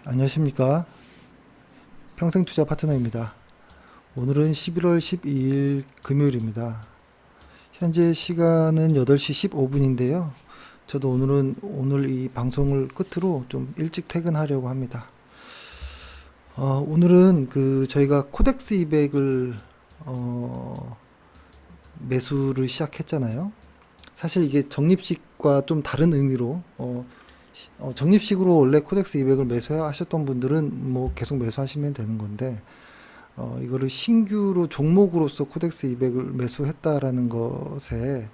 안녕하십니까. 평생투자 파트너입니다. 오늘은 11월 12일 금요일입니다. 현재 시간은 8시 15분인데요. 저도 오늘 이 방송을 끝으로 좀 일찍 퇴근하려고 합니다. 오늘은 저희가 코덱스 200을 매수를 시작했잖아요. 사실 이게 적립식과 좀 다른 의미로 적립식으로 원래 코덱스 200을 매수하셨던 분들은 뭐 계속 매수하시면 되는 건데 이거를 신규로 종목으로서 코덱스 200을 매수했다라는 것에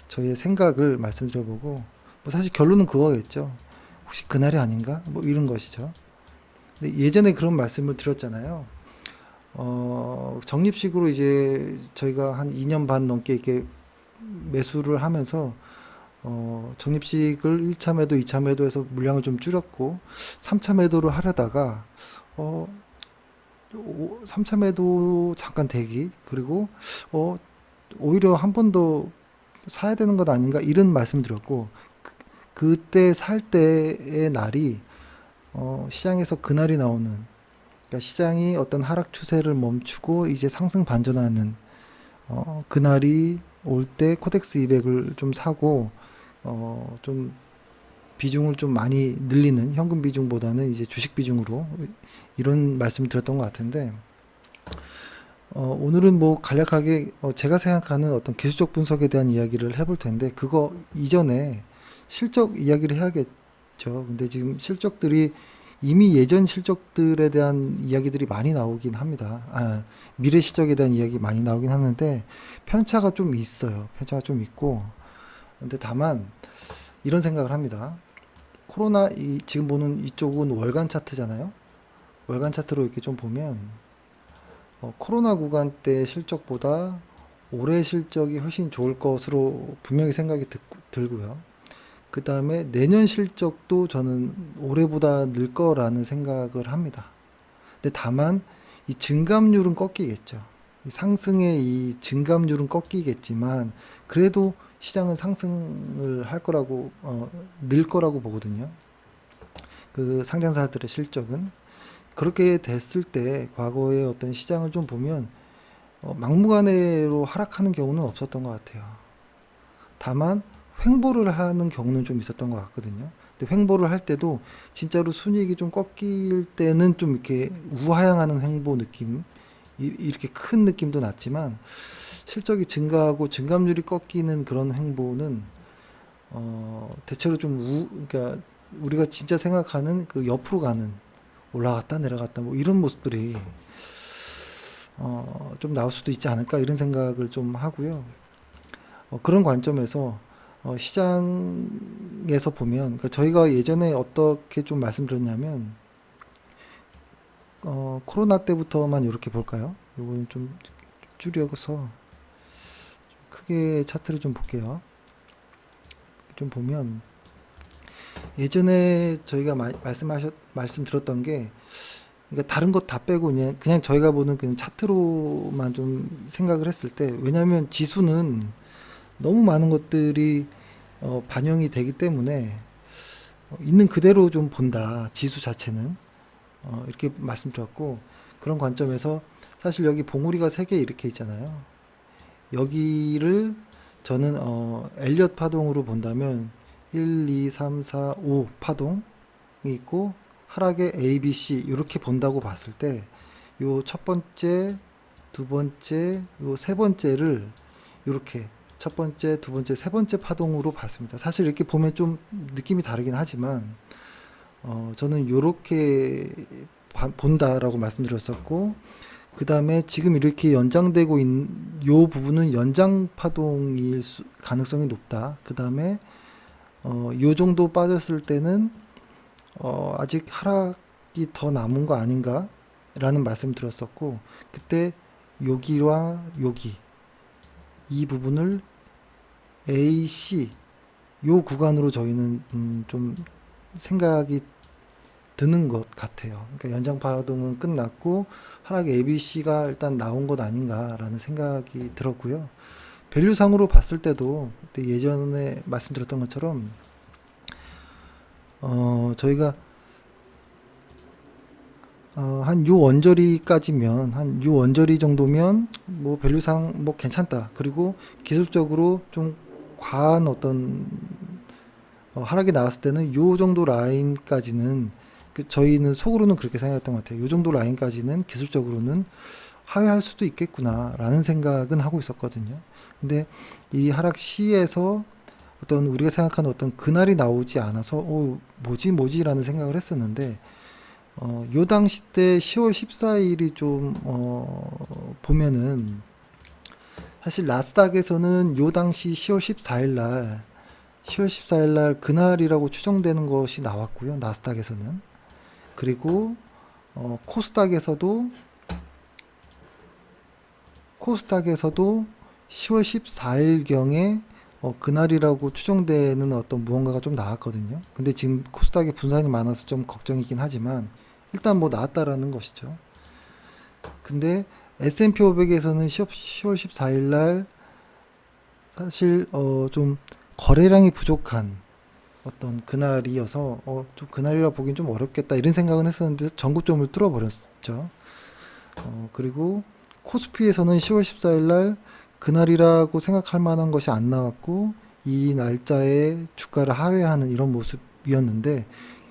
저희의 생각을 말씀드려보고 뭐 사실 결론은 그거겠죠. 혹시 그날이 아닌가? 뭐 이런 것이죠. 근데 예전에 그런 말씀을 드렸잖아요. 적립식으로 이제 저희가 한 2년 반 넘게 이렇게 매수를 하면서 적립식을 1차 매도, 2차 매도해서 물량을 좀 줄였고 3차 매도를 하려다가 어, 3차 매도 잠깐 대기 그리고 어, 오히려 한 번 더 사야 되는 것 아닌가 이런 말씀을 드렸고 그때 살 때의 날이 시장에서 그날이 나오는 그러니까 시장이 어떤 하락 추세를 멈추고 이제 상승 반전하는 그날이 올 때 코덱스 200을 좀 사고 좀 비중을 좀 많이 늘리는 현금 비중보다는 이제 주식 비중으로 이런 말씀을 드렸던 것 같은데 오늘은 뭐 간략하게 제가 생각하는 어떤 기술적 분석에 대한 이야기를 해볼 텐데 그거 이전에 실적 이야기를 해야겠죠. 근데 지금 실적들이 이미 예전 실적들에 대한 이야기들이 많이 나오긴 합니다. 미래 실적에 대한 이야기 많이 나오긴 하는데 편차가 좀 있어요. 편차가 좀 있고 근데 다만 이런 생각을 합니다. 지금 보는 이쪽은 월간 차트잖아요. 월간 차트로 이렇게 좀 보면 코로나 구간 때 실적보다 올해 실적이 훨씬 좋을 것으로 분명히 생각이 들고요. 그 다음에 내년 실적도 저는 올해보다 늘 거라는 생각을 합니다. 근데 다만 이 증감률은 꺾이겠죠. 이 상승의 이 증감률은 꺾이겠지만 그래도 시장은 상승을 할 거라고 늘 거라고 보거든요. 그 상장사들의 실적은 그렇게 됐을 때 과거의 어떤 시장을 좀 보면 막무가내로 하락하는 경우는 없었던 것 같아요. 다만 횡보를 하는 경우는 좀 있었던 것 같거든요. 근데 횡보를 할 때도 진짜로 순이익이 좀 꺾일 때는 좀 이렇게 우하향하는 횡보 느낌, 이렇게 큰 느낌도 났지만 실적이 증가하고 증감률이 꺾이는 그런 횡보는 대체로 좀 그러니까 우리가 진짜 생각하는 그 옆으로 가는 올라갔다 내려갔다 뭐 이런 모습들이 좀 나올 수도 있지 않을까 이런 생각을 좀 하고요. 그런 관점에서 시장에서 보면 그러니까 저희가 예전에 어떻게 좀 말씀드렸냐면 코로나 때부터만 이렇게 볼까요? 이거는 좀 줄여서 크게 차트를 좀 볼게요. 좀 보면 예전에 저희가 말씀드렸던 게 그러니까 다른 것 다 빼고 그냥 저희가 보는 그냥 차트로만 좀 생각을 했을 때 왜냐하면 지수는 너무 많은 것들이 반영이 되기 때문에 있는 그대로 좀 본다. 지수 자체는 이렇게 말씀드렸고 그런 관점에서 사실 여기 봉우리가 3개 이렇게 있잖아요. 여기를 저는 엘리엇 파동으로 본다면 1, 2, 3, 4, 5 파동이 있고 하락의 A, B, C 이렇게 본다고 봤을 때 요 첫 번째, 두 번째, 요 세 번째를 이렇게 첫 번째, 두 번째, 세 번째 파동으로 봤습니다. 사실 이렇게 보면 좀 느낌이 다르긴 하지만 저는 이렇게 본다라고 말씀드렸었고 그 다음에 지금 이렇게 연장되고 있는 요 부분은 연장 파동일 가능성이 높다. 그 다음에 요 정도 빠졌을 때는 아직 하락이 더 남은 거 아닌가? 라는 말씀 드렸었고 그때 여기와 여기 이 부분을 A, C 요 구간으로 저희는 좀 생각이 드는 것 같아요. 그러니까 연장 파동은 끝났고 하락 ABC가 일단 나온 것 아닌가라는 생각이 들었고요. 밸류상으로 봤을 때도 그때 예전에 말씀드렸던 것처럼 저희가 한 요 언저리까지면, 한 요 언저리 정도면 뭐 밸류상 뭐 괜찮다. 그리고 기술적으로 좀 과한 어떤 하락이 나왔을 때는 요 정도 라인까지는 저희는 속으로는 그렇게 생각했던 것 같아요. 요 정도 라인까지는 기술적으로는 하회할 수도 있겠구나라는 생각은 하고 있었거든요. 근데 이 하락 시에서 어떤 우리가 생각하는 어떤 그날이 나오지 않아서 뭐지라는 생각을 했었는데 요 당시 때 10월 14일이 좀 보면은 사실 나스닥에서는 요 당시 10월 14일 날 그날이라고 추정되는 것이 나왔고요. 나스닥에서는. 그리고 코스닥에서도 10월 14일경에 그날이라고 추정되는 어떤 무언가가 좀 나왔거든요. 근데 지금 코스닥에 분산이 많아서 좀 걱정이긴 하지만 일단 뭐 나왔다라는 것이죠. 근데 S&P 500에서는 10월 14일 날 사실 좀 거래량이 부족한 어떤 그날이어서 좀 그날이라 보긴 좀 어렵겠다 이런 생각은 했었는데 전고점을 뚫어버렸죠. 그리고 코스피에서는 10월 14일 날 그날이라고 생각할 만한 것이 안 나왔고 이 날짜에 주가를 하회하는 이런 모습이었는데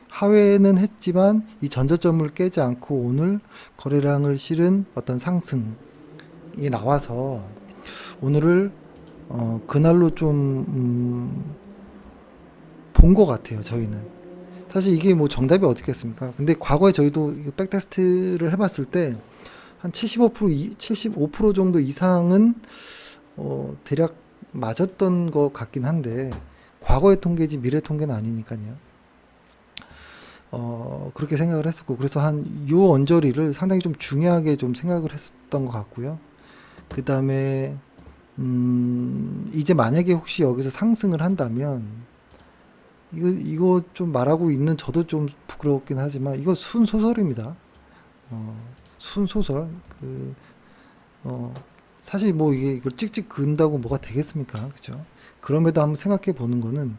하회는 했지만 이 전저점을 깨지 않고 오늘 거래량을 실은 어떤 상승이 나와서 오늘을 그날로 좀 본 것 같아요. 저희는 사실 이게 뭐 정답이 어떻겠습니까? 근데 과거에 저희도 백테스트를 해봤을 때 한 75% 정도 이상은 대략 맞았던 것 같긴 한데 과거의 통계지 미래 통계는 아니니까요. 그렇게 생각을 했었고 그래서 한 요 언저리를 상당히 좀 중요하게 좀 생각을 했었던 것 같고요. 그 다음에 이제 만약에 혹시 여기서 상승을 한다면 이거 좀 말하고 있는 저도 좀 부끄럽긴 하지만 이거 순소설입니다. 순소설 사실 뭐 이게 이걸 찍찍 그은다고 뭐가 되겠습니까? 그죠? 그럼에도 한번 생각해 보는 거는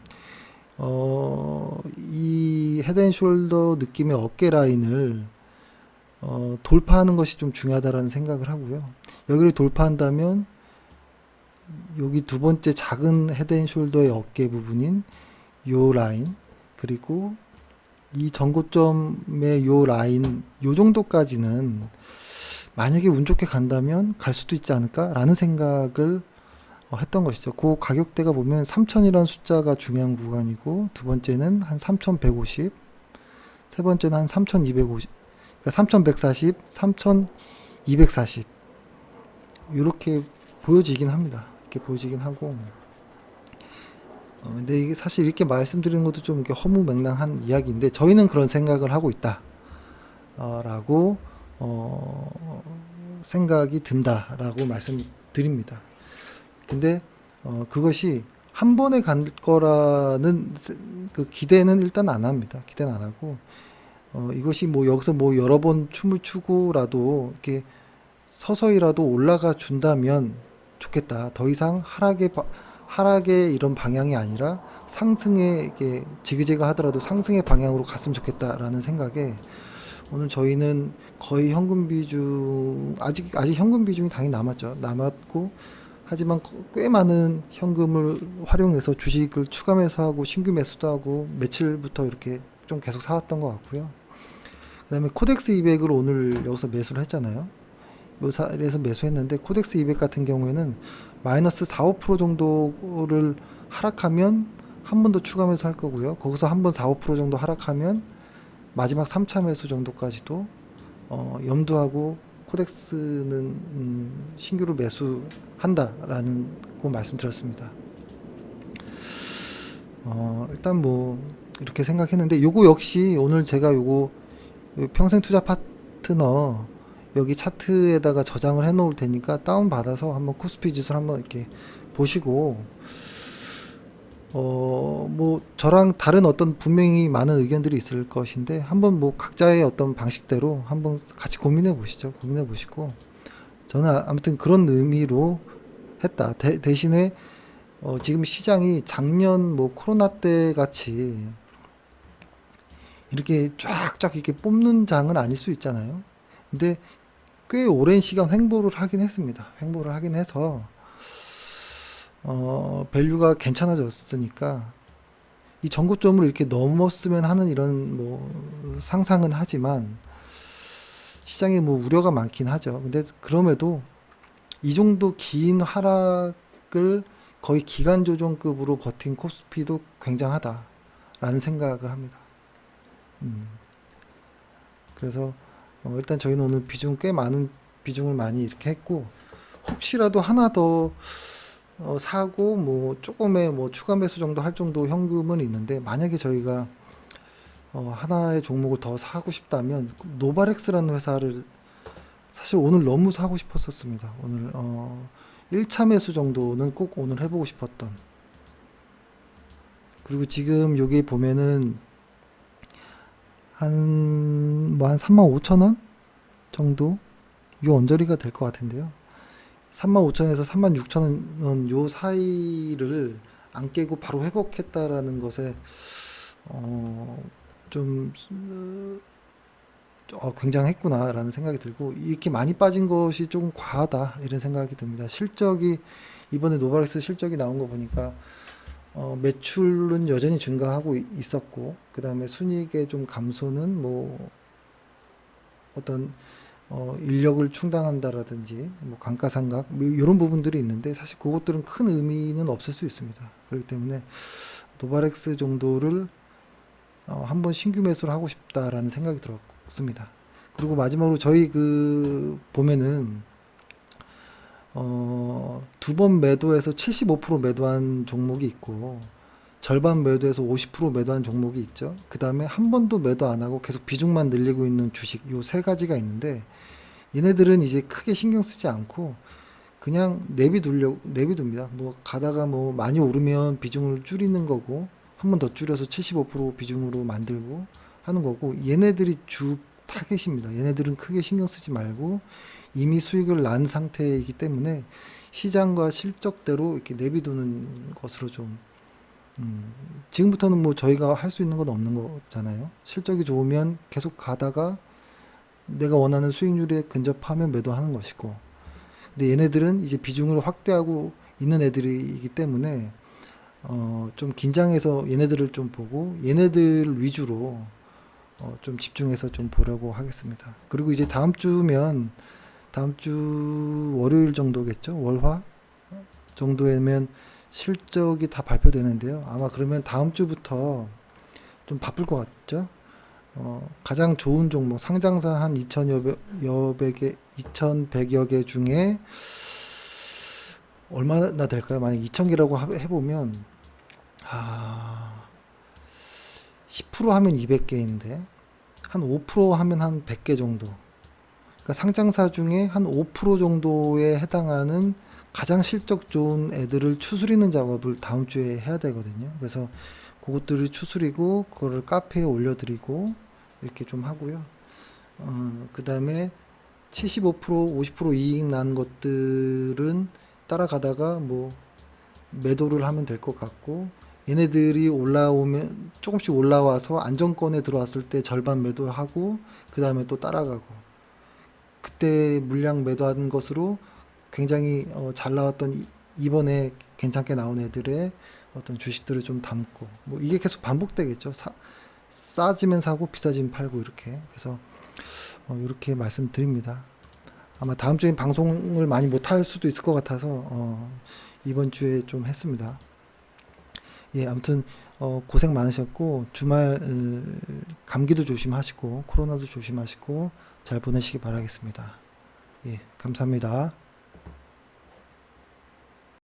이 헤드앤숄더 느낌의 어깨 라인을 돌파하는 것이 좀 중요하다라는 생각을 하고요. 여기를 돌파한다면 여기 두 번째 작은 헤드앤숄더의 어깨 부분인 요 라인 그리고 이 전고점의 요 라인 요 정도까지는 만약에 운 좋게 간다면 갈 수도 있지 않을까라는 생각을 했던 것이죠. 그 가격대가 보면 3000이라는 숫자가 중요한 구간이고 두 번째는 한 3150, 세 번째는 한 3250, 그러니까 3140, 3240 이렇게 보여지긴 합니다. 이렇게 보여지긴 하고 근데 이게 사실 이렇게 말씀드리는 것도 좀 이렇게 허무맹랑한 이야기인데 저희는 그런 생각을 하고 있다 라고 생각이 든다라고 말씀드립니다. 근데 그것이 한 번에 갈 거라는 그 기대는 일단 안 합니다. 기대는 안 하고 이것이 뭐 여기서 뭐 여러 번 춤을 추고라도 이렇게 서서히라도 올라가 준다면 좋겠다. 더 이상 하락의 이런 방향이 아니라 상승의 이게 지그재그 하더라도 상승의 방향으로 갔으면 좋겠다라는 생각에 오늘 저희는 거의 현금 비중 아직 현금 비중이 당연히 남았고 하지만 꽤 많은 현금을 활용해서 주식을 추가 매수하고 신규 매수도 하고 며칠부터 이렇게 좀 계속 사왔던 것 같고요. 그 다음에 코덱스 200을 오늘 여기서 매수를 했잖아요. 요 자리에서 매수했는데 코덱스 200 같은 경우에는 마이너스 4, 5% 정도를 하락하면 한 번 더 추가 매수할 거고요. 거기서 한 번 4, 5% 정도 하락하면 마지막 3차 매수 정도까지도 염두하고 코덱스는 신규로 매수한다라는 거 말씀드렸습니다. 일단 뭐 이렇게 생각했는데 요거 역시 오늘 제가 요거 평생 투자 파트너 여기 차트에다가 저장을 해 놓을 테니까 다운 받아서 한번 코스피 지수를 한번 이렇게 보시고 뭐 저랑 다른 어떤 분명히 많은 의견들이 있을 것인데 한번 뭐 각자의 어떤 방식대로 한번 같이 고민해 보시죠. 고민해 보시고 저는 아무튼 그런 의미로 했다. 대신에 지금 시장이 작년 뭐 코로나 때 같이 이렇게 쫙쫙 이렇게 뽑는 장은 아닐 수 있잖아요. 근데 꽤 오랜 시간 횡보를 하긴 했습니다. 횡보를 하긴 해서 밸류가 괜찮아졌으니까 이 전고점을 이렇게 넘었으면 하는 이런 뭐 상상은 하지만 시장에 뭐 우려가 많긴 하죠. 근데 그럼에도 이 정도 긴 하락을 거의 기간 조정급으로 버틴 코스피도 굉장하다라는 생각을 합니다. 음, 그래서 일단 저희는 오늘 비중 꽤 많은 비중을 많이 이렇게 했고 혹시라도 하나 더 사고 뭐 조금의 뭐 추가 매수 정도 할 정도 현금은 있는데 만약에 저희가 하나의 종목을 더 사고 싶다면 노바렉스라는 회사를 사실 오늘 너무 사고 싶었었습니다. 오늘 1차 매수 정도는 꼭 오늘 해보고 싶었던. 그리고 지금 여기 보면은 한 35,000원 정도 요 언저리가 될 것 같은데요. 35,000원에서 36,000원 요 사이를 안 깨고 바로 회복했다라는 것에 좀 굉장했구나라는 생각이 들고 이렇게 많이 빠진 것이 조금 과하다 이런 생각이 듭니다. 실적이 이번에 노바렉스 실적이 나온 거 보니까 매출은 여전히 증가하고 있었고 그 다음에 순이익의 좀 감소는 뭐 어떤 인력을 충당한다라든지 뭐 감가상각 뭐 이런 부분들이 있는데 사실 그것들은 큰 의미는 없을 수 있습니다. 그렇기 때문에 노바렉스 정도를 한번 신규 매수를 하고 싶다라는 생각이 들었습니다. 그리고 마지막으로 저희 보면은 두 번 매도해서 75% 매도한 종목이 있고 절반 매도해서 50% 매도한 종목이 있죠. 그 다음에 한 번도 매도 안 하고 계속 비중만 늘리고 있는 주식 요 세 가지가 있는데 얘네들은 이제 크게 신경 쓰지 않고 그냥 내비둡니다. 뭐 가다가 뭐 많이 오르면 비중을 줄이는 거고 한 번 더 줄여서 75% 비중으로 만들고 하는 거고 얘네들이 주 타겟입니다. 얘네들은 크게 신경 쓰지 말고 이미 수익을 난 상태이기 때문에 시장과 실적대로 이렇게 내비두는 것으로 좀 지금부터는 뭐 저희가 할 수 있는 건 없는 거잖아요. 실적이 좋으면 계속 가다가 내가 원하는 수익률에 근접하면 매도하는 것이고 근데 얘네들은 이제 비중을 확대하고 있는 애들이기 때문에 좀 긴장해서 얘네들을 좀 보고 얘네들 위주로 좀 집중해서 좀 보려고 하겠습니다. 그리고 이제 다음 주면 다음 주 월요일 정도겠죠? 월화 정도에면 실적이 다 발표되는데요. 아마 그러면 다음 주부터 좀 바쁠 것 같죠? 가장 좋은 종목 상장사 한 2,100여 개 중에 얼마나 될까요? 만약 2,000개라고 해보면 10% 하면 200개인데 한 5% 하면 한 100개 정도. 그러니까 상장사 중에 한 5% 정도에 해당하는 가장 실적 좋은 애들을 추스리는 작업을 다음 주에 해야 되거든요. 그래서 그것들을 추스리고 그거를 카페에 올려드리고 이렇게 좀 하고요. 그 다음에 75% 50% 이익 난 것들은 따라가다가 뭐 매도를 하면 될 것 같고 얘네들이 올라오면 조금씩 올라와서 안정권에 들어왔을 때 절반 매도하고 그 다음에 또 따라가고 그때 물량 매도한 것으로 굉장히 잘 나왔던 이번에 괜찮게 나온 애들의 어떤 주식들을 좀 담고 뭐 이게 계속 반복되겠죠. 싸지면 사고 비싸지면 팔고 이렇게 그래서 이렇게 말씀드립니다. 아마 다음 주엔 방송을 많이 못할 수도 있을 것 같아서 이번 주에 좀 했습니다. 예, 아무튼 고생 많으셨고 주말 감기도 조심하시고 코로나도 조심하시고 잘 보내시기 바라겠습니다. 예, 감사합니다.